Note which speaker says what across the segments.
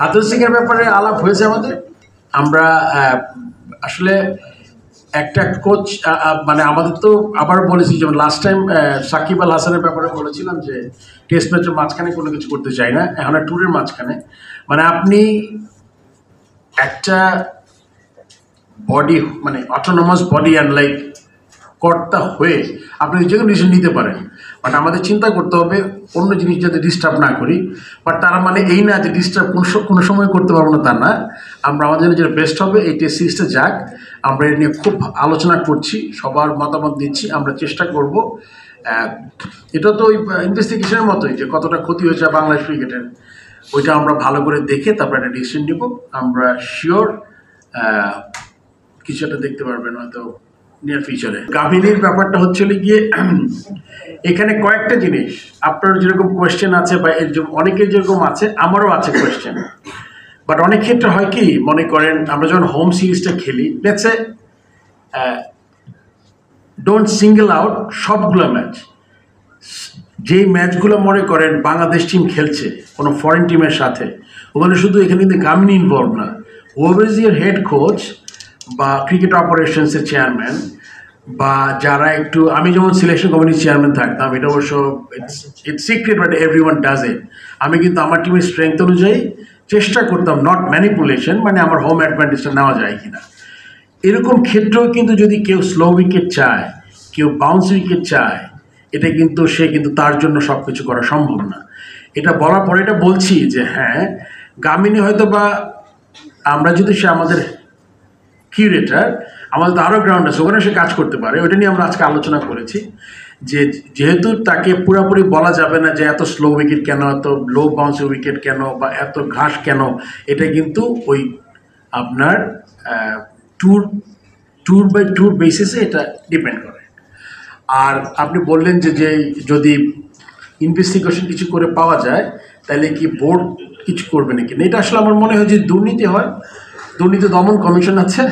Speaker 1: আদর সিংয়ের ব্যাপারে আলাপ হয়েছে আমাদের। আমরা আসলে একটা কোচ মানে আমাদের তো আবার বলেছি, যেমন লাস্ট টাইম সাকিব আল হাসানের ব্যাপারে বলেছিলাম যে টেস্ট ম্যাচের মাঝখানে কোনো কিছু করতে চাই না, এখন ট্যুরের মাঝখানে। মানে আপনি একটা বডি, মানে অটোনমাস বডি অ্যান্ড লাইক কর্তা হয়ে আপনি যে কোনো ডিসিশন নিতে পারেন, বাট আমাদের চিন্তা করতে হবে অন্য জিনিস যাতে ডিস্টার্ব না করি। বাট তার মানে এই না যে ডিস্টার্ব কোনো সময় করতে পারবো না, তা না। আমরা আমাদের জন্য যেটা বেস্ট হবে এই টেস্ট সিরিজটা যাক, আমরা এটা নিয়ে খুব আলোচনা করছি, সবার মতামত দিচ্ছি, আমরা চেষ্টা করব। এটা তো ওই ইনভেস্টিগেশনের মতোই যে কতটা ক্ষতি হয়েছে বাংলাদেশ ক্রিকেটের, ওইটা আমরা ভালো করে দেখে তারপর একটা ডিসিশন নিব। আমরা শিওর কিছু একটা দেখতে পারবেন হয়তো নিয়ার ফিউচারে। কাহিনীর ব্যাপারটা হচ্ছে গিয়ে এখানে কয়েকটা জিনিস, আপনার যেরকম কোয়েশ্চেন আছে বা অনেকের যেরকম আছে, আমারও আছে কোয়েশ্চেন। বাট অনেক ক্ষেত্রে হয় কি, মনে করেন আমরা যখন হোম সিরিজটা খেলি, let's say don't single out সবগুলো ম্যাচ, যেই ম্যাচগুলো মনে করেন বাংলাদেশ টিম খেলছে কোনো ফরেন টিমের সাথে, ওখানে শুধু এখানে কিন্তু গামিনী ইনভলভ না, over is year head coach বা ক্রিকেট অপারেশনসের চেয়ারম্যান, বা যারা একটু, আমি যেমন সিলেকশন কমিটির চেয়ারম্যান থাকতাম, এটা অবশ্য it's secret but everyone does it. আমি কিন্তু আমার টিমের স্ট্রেংথ অনুযায়ী চেষ্টা করতাম, নট ম্যানিপুলেশন, মানে আমার হোম অ্যাডভান্টেজটা নেওয়া যায় কিনা। এরকম ক্ষেত্রেও কিন্তু যদি কেউ স্লো উইকেট চায়, কেউ বাউন্স উইকেট চায়, এটা কিন্তু সে কিন্তু তার জন্য সব কিছু করা সম্ভব না। এটা বলার পরে এটা বলছি যে হ্যাঁ, গামিনী হয়তো বা আমরা যদি সে আমাদের কিউরেটার, আমাদের তো আরও গ্রাউন্ড আছে, ওখানে সে কাজ করতে পারে। ওইটা নিয়ে আমরা আজকে আলোচনা করেছি যে যেহেতু তাকে পুরোপুরি বলা যাবে না যে এত স্লো উইকেট কেন, এত লো বাউন্স উইকেট কেন, বা এত ঘাস কেন, এটা কিন্তু ওই আপনার ট্যুর বাই ট্যুর বেসিসে এটা ডিপেন্ড করে। আর আপনি বললেন যে যদি ইনভেস্টিগেশন কিছু করে পাওয়া যায় তাহলে কি বোর্ড কিছু করবে নাকি না, এটা আসলে আমার মনে হয় যে দুর্নীতি হয়, দুর্নীতি দমন কমিশন আছে,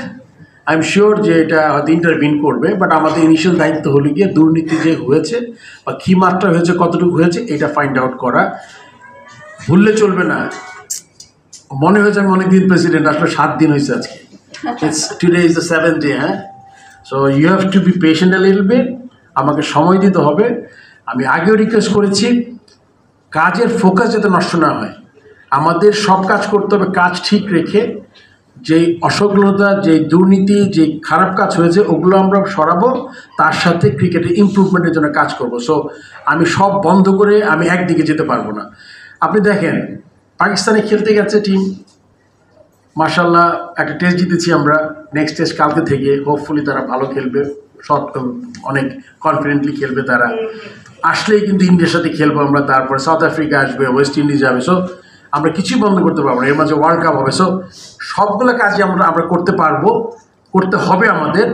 Speaker 1: আই এম শিওর যে এটা হয়তো ইন্টারভিন করবে। বাট আমাদের ইনিশিয়াল দায়িত্ব হলো গিয়ে দুর্নীতি যে হয়েছে বা কী মাত্রা হয়েছে, কতটুকু হয়েছে, এটা ফাইন্ড আউট করা। ভুললে চলবে না। মনে হয়েছে আমি অনেকদিন প্রেসিডেন্ট, আসলে 7 দিন হয়েছে আজকে, today is the 7th day. হ্যাঁ, so you have to be patient a little bit, আমাকে সময় দিতে হবে। আমি আগেও রিকোয়েস্ট করেছি, কাজের ফোকাস যাতে নষ্ট না হয়, আমাদের সব কাজ করতে হবে কাজ ঠিক রেখে। যেই অসফলতা, যেই দুর্নীতি, যেই খারাপ কাজ হয়েছে ওগুলো আমরা সরাবো, তার সাথে ক্রিকেটের ইমপ্রুভমেন্টের জন্য কাজ করব। সো আমি সব বন্ধ করে আমি একদিকে যেতে পারবো না। আপনি দেখেন, পাকিস্তানে খেলতে গেছে টিম, মাশাআল্লাহ একটা টেস্ট জিতেছি আমরা, নেক্সট টেস্ট কালকে থেকে হোপফুলি তারা ভালো খেলবে, অনেক কনফিডেন্টলি খেলবে তারা। আসলেই কিন্তু ইন্ডিয়ার সাথে খেলবো আমরা, তারপরে সাউথ আফ্রিকা আসবে, ওয়েস্ট ইন্ডিজ যাবে। সো আমরা কিছুই বন্ধ করতে পারবো না, এর মাঝে ওয়ার্ল্ড কাপ হবে। সো সবগুলো কাজই আমরা করতে পারবো, করতে হবে আমাদের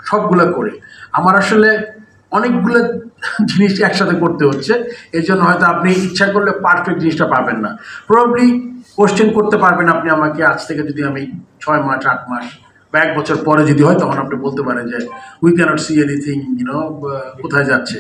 Speaker 1: সবগুলো করে। আমার আসলে অনেকগুলো জিনিস একসাথে করতে হচ্ছে, এই জন্য হয়তো আপনি ইচ্ছা করলে পারফেক্ট জিনিসটা পাবেন না। প্রবাবলি কোশ্চেন করতে পারবেন আপনি আমাকে আজ থেকে, যদি আমি 6 মাস 8 মাস বা 1 বছর পরে যদি হয়, তখন আপনি বলতে পারেন যে উই ক্যানট সি এনিথিং, কোথায় যাচ্ছে।